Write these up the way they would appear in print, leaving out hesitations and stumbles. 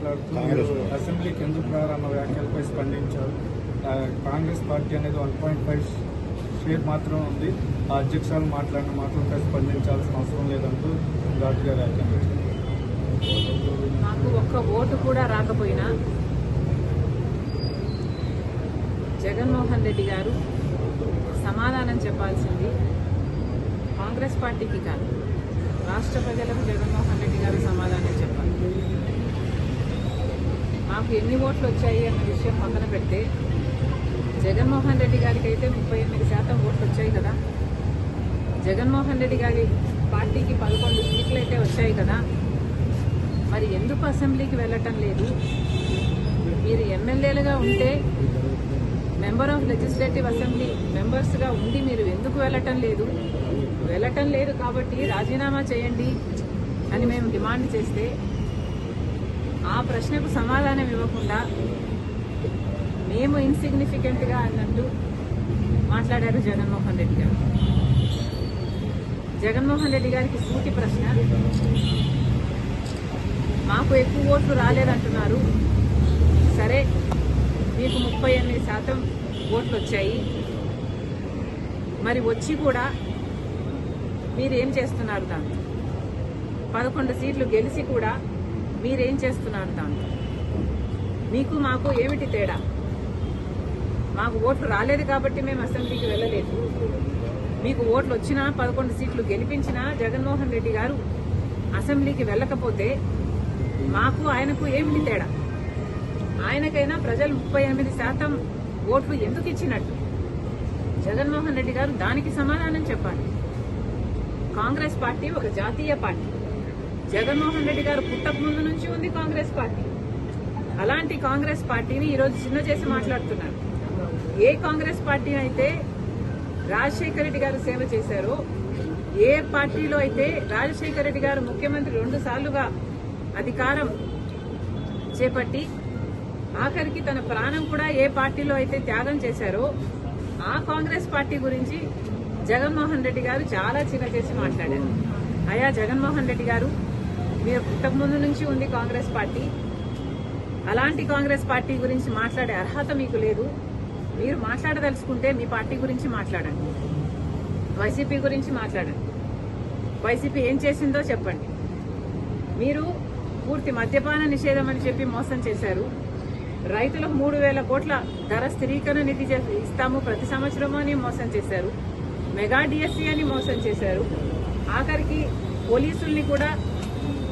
మాట్లాడుతూ అసెంబ్లీకి ఎందుకు రారన్న వ్యాఖ్యలపై స్పందించారు. కాంగ్రెస్ పార్టీ అనేది 1.5 షేర్ మాత్రం ఉంది. ఆ అధ్యక్షులు మాట్లాడిన మాటలపై స్పందించాల్సిన అవసరం లేదంటూ ఘాటుగా వ్యాఖ్యానించారు. నాకు ఒక్క ఓటు కూడా రాకపోయినా జగన్మోహన్ రెడ్డి గారు సమాధానం చెప్పాల్సింది కాంగ్రెస్ పార్టీకి కాదు, రాష్ట్ర ప్రజలకు జగన్మోహన్ రెడ్డి గారు సమాధానం చెప్పాలి. మాకు ఎన్ని ఓట్లు వచ్చాయి అన్న విషయం పక్కన పెడితే జగన్మోహన్ రెడ్డి గారికి అయితే 38% ఓట్లు వచ్చాయి కదా. జగన్మోహన్ రెడ్డి గారి పార్టీకి 11 సీట్లు అయితే వచ్చాయి కదా. మరి ఎందుకు అసెంబ్లీకి వెళ్ళటం లేదు? మీరు ఎమ్మెల్యేలుగా ఉంటే మెంబర్ ఆఫ్ లెజిస్లేటివ్ అసెంబ్లీ మెంబర్స్గా ఉండి మీరు ఎందుకు వెళ్ళటం లేదు? వెళ్ళటం లేదు కాబట్టి రాజీనామా చేయండి అని మేము డిమాండ్ చేస్తే ఆ ప్రశ్నకు సమాధానం ఇవ్వకుండా మేము ఇన్సిగ్నిఫికెంట్గా అన్నట్టు మాట్లాడారు జగన్మోహన్ రెడ్డి గారు. జగన్మోహన్ రెడ్డి గారికి సూటి ప్రశ్న, మాకు ఎక్కువ ఓట్లు రాలేదంటున్నారు. సరే, మీకు 38% ఓట్లు వచ్చాయి. మరి వచ్చి కూడా మీరేం చేస్తున్నారు? దాంతో 11 సీట్లు గెలిచి కూడా మీరేం చేస్తున్నారు? దాంతో మీకు మాకు ఏమిటి తేడా? మాకు ఓట్లు రాలేదు కాబట్టి మేము అసెంబ్లీకి వెళ్ళలేదు. మీకు ఓట్లు వచ్చినా 11 సీట్లు గెలిపించినా జగన్మోహన్ రెడ్డి గారు అసెంబ్లీకి వెళ్ళకపోతే మాకు ఆయనకు ఏమిటి తేడా? ఆయనకైనా ప్రజలు 38% ఓట్లు ఎందుకు ఇచ్చినట్టు? జగన్మోహన్ రెడ్డి గారు దానికి సమాధానం చెప్పాలి. కాంగ్రెస్ పార్టీ ఒక జాతీయ పార్టీ. జగన్మోహన్ రెడ్డి గారు పుట్టక ముందు నుంచి ఉంది కాంగ్రెస్ పార్టీ. అలాంటి కాంగ్రెస్ పార్టీని ఈరోజు చిన్న చేసి మాట్లాడుతున్నారు. ఏ కాంగ్రెస్ పార్టీ అయితే రాజశేఖర రెడ్డి గారు సేవ చేశారో, ఏ పార్టీలో అయితే రాజశేఖర రెడ్డి గారు ముఖ్యమంత్రి 2 సార్లుగా అధికారం చేపట్టి ఆఖరికి తన ప్రాణం కూడా ఏ పార్టీలో అయితే త్యాగం చేశారో ఆ కాంగ్రెస్ పార్టీ గురించి జగన్మోహన్ రెడ్డి గారు చాలా చిన్న చేసి మాట్లాడారు. అయా జగన్మోహన్ రెడ్డి గారు, మీరు పుట్టక ముందు నుంచి ఉంది కాంగ్రెస్ పార్టీ. అలాంటి కాంగ్రెస్ పార్టీ గురించి మాట్లాడే అర్హత మీకు లేదు. మీరు మాట్లాడదలుచుకుంటే మీ పార్టీ గురించి మాట్లాడండి, వైసీపీ గురించి మాట్లాడండి. వైసీపీ ఏం చేసిందో చెప్పండి. మీరు పూర్తి మద్యపాన నిషేధం అని చెప్పి మోసం చేశారు. రైతులకు 3,000 కోట్ల ధర స్థిరీకరణ నిధి ఇస్తాము ప్రతి సంవత్సరము అని మోసం చేశారు. మెగా డిఎస్సీ అని మోసం చేశారు. ఆఖరికి పోలీసుల్ని కూడా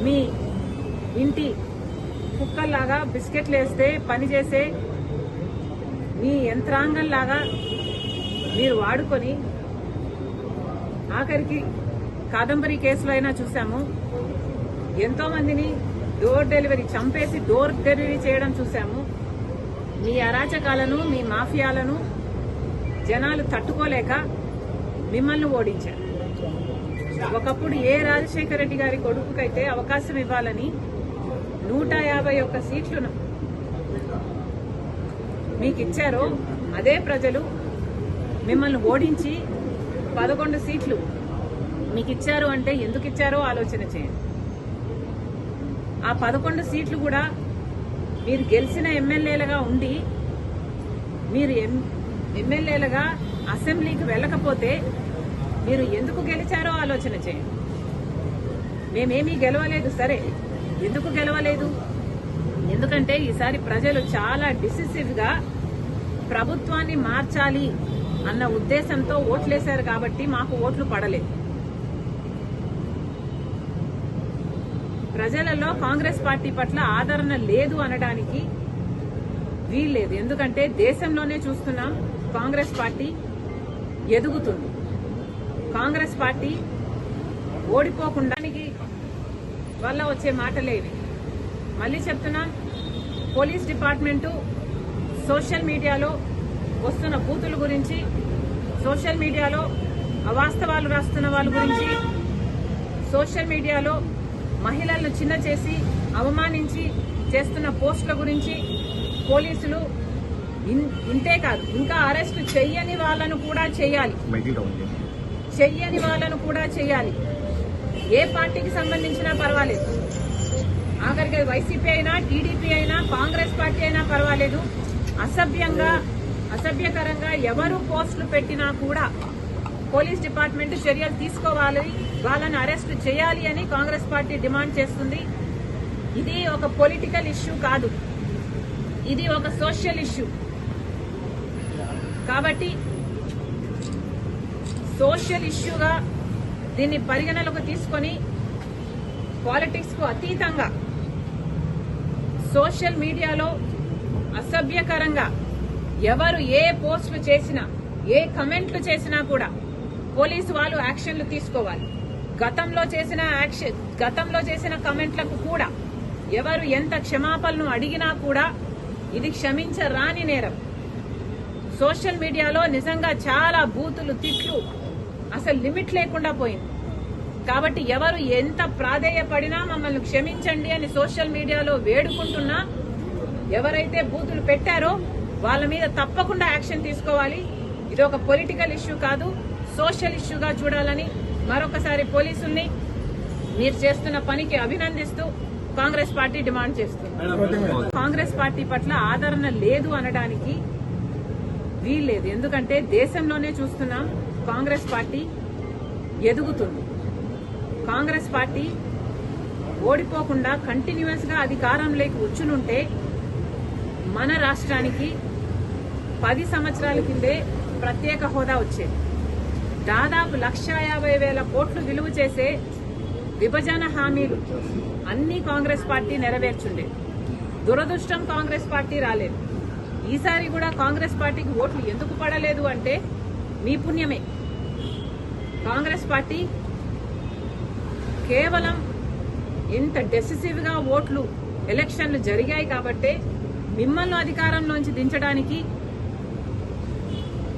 మీ ఇంటి కుక్కల్లాగా బిస్కెట్లు వేస్తే పనిచేసే మీ యంత్రాంగంలాగా మీరు వాడుకొని ఆఖరికి కాదంబరి కేసులో అయినా చూసాము. ఎంతో మందిని డోర్ డెలివరీ చంపేసి డోర్ డెలివరీ చేయడం చూసాము. మీ అరాచకాలను, మీ మాఫియాలను జనాలు తట్టుకోలేక మిమ్మల్ని ఓడించారు. ఒకప్పుడు ఏ రాజశేఖర రెడ్డి గారి కొడుకుకైతే అవకాశం ఇవ్వాలని 151 సీట్లను మీకు ఇచ్చారో అదే ప్రజలు మిమ్మల్ని ఓడించి 11 సీట్లు మీకు ఇచ్చారు. అంటే ఎందుకు ఇచ్చారో ఆలోచన చేయండి. ఆ 11 సీట్లు కూడా మీరు గెలిచిన ఎమ్మెల్యేలుగా ఉండి మీరు ఎమ్మెల్యేలుగా అసెంబ్లీకి వెళ్ళకపోతే మీరు ఎందుకు గెలిచారో ఆలోచన చేయండి. మేమేమీ గెలవలేదు. సరే, ఎందుకు గెలవలేదు? ఎందుకంటే ఈసారి ప్రజలు చాలా డిసిసివ్గా ప్రభుత్వాన్ని మార్చాలి అన్న ఉద్దేశంతో ఓట్లేశారు కాబట్టి మాకు ఓట్లు పడలేదు. ప్రజలలో కాంగ్రెస్ పార్టీ పట్ల ఆదరణ లేదు అనడానికి వీల్లేదు. ఎందుకంటే దేశంలోనే చూస్తున్నాం, కాంగ్రెస్ పార్టీ ఎదుగుతుంది. కాంగ్రెస్ పార్టీ ఓడిపోకుండా వల్ల వచ్చే మాటలేవి. మళ్ళీ చెప్తున్నాం, పోలీస్ డిపార్ట్మెంటు సోషల్ మీడియాలో వస్తున్న బూతుల గురించి, సోషల్ మీడియాలో అవాస్తవాలు రాస్తున్న వాళ్ళ గురించి, సోషల్ మీడియాలో మహిళలను చిన్న చేసి అవమానించి చేస్తున్న పోస్టుల గురించి పోలీసులు ఇంతే కాదు, ఇంకా అరెస్ట్ చెయ్యని వాళ్ళను కూడా చేయాలి. ఏ పార్టీకి సంబంధించినా పర్వాలేదు. ఆఖరికి వైసీపీ అయినా, టీడీపీ అయినా పర్వాలేదు, అసభ్యకరంగా ఎవరు పోస్టులు పెట్టినా కూడా పోలీస్ డిపార్ట్మెంట్ చర్యలు తీసుకోవాలి, వాళ్ళని అరెస్ట్ చేయాలి అని కాంగ్రెస్ పార్టీ డిమాండ్ చేస్తుంది. ఇది ఒక పొలిటికల్ ఇష్యూ కాదు, ఇది ఒక సోషల్ ఇష్యూ. కాబట్టి సోషల్ ఇష్యూగా దీన్ని పరిగణలోకి తీసుకొని పాలిటిక్స్ కు అతీతంగా సోషల్ మీడియాలో అసభ్యకరంగా ఎవరు ఏ పోస్టులు చేసినా, ఏ కమెంట్లు చేసినా కూడా పోలీసు వాళ్ళు యాక్షన్లు తీసుకోవాలి. గతంలో చేసిన కమెంట్లకు కూడా ఎవరు ఎంత క్షమాపణలు అడిగినా కూడా ఇది క్షమించరాని నేరం. సోషల్ మీడియాలో నిజంగా చాలా బూతులు, తిట్లు, అసలు లిమిట్ లేకుండా పోయింది. కాబట్టి ఎవరు ఎంత ప్రాధేయపడినా మమ్మల్ని క్షమించండి అని సోషల్ మీడియాలో వేడుకుంటున్నా, ఎవరైతే బూతులు పెట్టారో వాళ్ళ మీద తప్పకుండా యాక్షన్ తీసుకోవాలి. ఇది ఒక పొలిటికల్ ఇష్యూ కాదు, సోషల్ ఇష్యూగా చూడాలని మరొకసారి పోలీసుల్ని మీరు చేస్తున్న పనికి అభినందిస్తూ కాంగ్రెస్ పార్టీ డిమాండ్ చేస్తుంది. కాంగ్రెస్ పార్టీ పట్ల ఆదరణ లేదు అనడానికి వీల్లేదు. ఎందుకంటే దేశంలోనే చూస్తున్నాం, కాంగ్రెస్ పార్టీ ఎదుగుతుంది. కాంగ్రెస్ పార్టీ ఓడిపోకుండా కంటిన్యూస్ గా అధికారంలోకి వచ్చునుంటే మన రాష్ట్రానికి 10 సంవత్సరాల కిందే ప్రత్యేక హోదా వచ్చేది. దాదాపు 1,50,000 కోట్లు విలువ చేసే విభజన హామీలు అన్ని కాంగ్రెస్ పార్టీ నెరవేర్చుండే. దురదృష్టం కాంగ్రెస్ పార్టీ రాలేదు. ఈసారి కూడా కాంగ్రెస్ పార్టీకి ఓట్లు ఎందుకు పడలేదు అంటే మీ పుణ్యమే. కాంగ్రెస్ పార్టీ కేవలం ఇంత డెసిసివ్ గా ఓట్లు ఎలక్షన్లు జరిగాయి కాబట్టే మిమ్మల్ని అధికారంలోంచి దించడానికి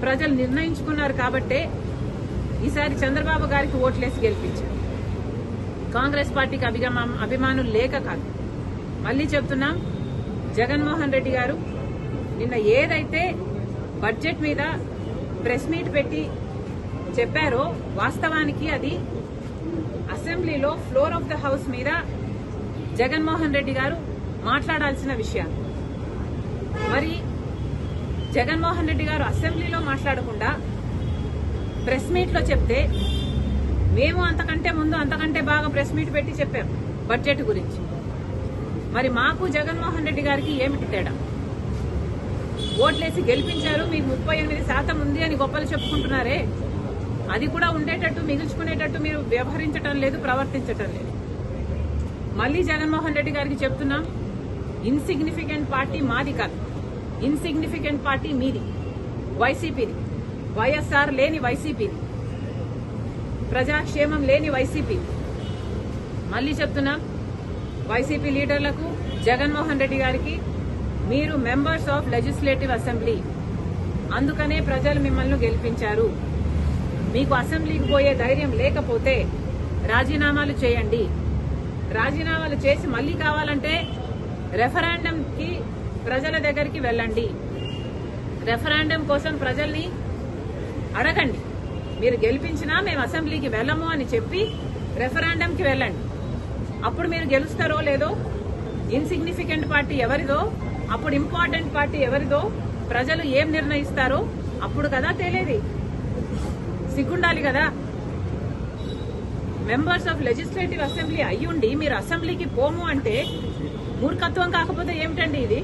ప్రజలు నిర్ణయించుకున్నారు. కాబట్టే ఈసారి చంద్రబాబు గారికి ఓట్లేసి గెలిపించారు. కాంగ్రెస్ పార్టీకి అభిమానులు లేక కాదు. మళ్లీ చెప్తున్నాం, జగన్మోహన్ రెడ్డి గారు నిన్న ఏదైతే బడ్జెట్ మీద ప్రెస్ మీట్ పెట్టి చెప్పారో వాస్తవానికి అది అసెంబ్లీలో ఫ్లోర్ ఆఫ్ ద హౌస్ మీద జగన్మోహన్ రెడ్డి గారు మాట్లాడాల్సిన విషయాలు. మరి జగన్మోహన్ రెడ్డి గారు అసెంబ్లీలో మాట్లాడకుండా ప్రెస్ మీట్ లో చెప్తే మేము అంతకంటే ముందు అంతకంటే బాగా ప్రెస్ మీట్ పెట్టి చెప్పాం బడ్జెట్ గురించి. మరి మాకు జగన్మోహన్ రెడ్డి గారికి ఏమిటి తేడా? ఓట్లేసి గెలిపించారు, మీకు 38% ఉంది అని గొప్పలు చెప్పుకుంటున్నారే, అది కూడా ఉండేటట్టు మిగుల్చుకునేటట్టు మీరు వ్యవహరించటం లేదు, ప్రవర్తించటం లేదు. మళ్లీ జగన్మోహన్ రెడ్డి గారికి చెప్తున్నాం, ఇన్సిగ్నిఫికెంట్ పార్టీ మాది కాదు, ఇన్సిగ్నిఫికెంట్ పార్టీ మీది, వైసీపీది. వైఎస్ఆర్ లేని వైసీపీది, ప్రజాక్షేమం లేని వైసీపీది. మళ్లీ చెప్తున్నాం, వైసీపీ లీడర్లకు, జగన్మోహన్ రెడ్డి గారికి, మీరు మెంబర్స్ ఆఫ్ లెజిస్లేటివ్ అసెంబ్లీ, అందుకనే ప్రజలు మిమ్మల్ని గెలిపించారు. మీకు అసెంబ్లీకి పోయే ధైర్యం లేకపోతే రాజీనామాలు చేయండి. రాజీనామాలు చేసి మళ్లీ కావాలంటే రెఫరాండంకి ప్రజల దగ్గరికి వెళ్ళండి. రెఫరాండం కోసం ప్రజల్ని అడగండి. మీరు గెలిపించినా మేము అసెంబ్లీకి వెళ్ళము అని చెప్పి రెఫరాండంకి వెళ్ళండి. అప్పుడు మీరు గెలుస్తారో లేదో, ఇన్సిగ్నిఫికెంట్ పార్టీ ఎవరిదో, అప్పుడు ఇంపార్టెంట్ పార్టీ ఎవరిదో, ప్రజలు ఏం నిర్ణయిస్తారో అప్పుడు కదా తెలియదు. సిగ్గుండాలి కదా. మెంబర్స్ ఆఫ్ లెజిస్లేటివ్ అసెంబ్లీ అయ్యుండి మీరు అసెంబ్లీకి పోము అంటే మూర్ఖత్వం కాకపోతే ఏమిటండి ఇది?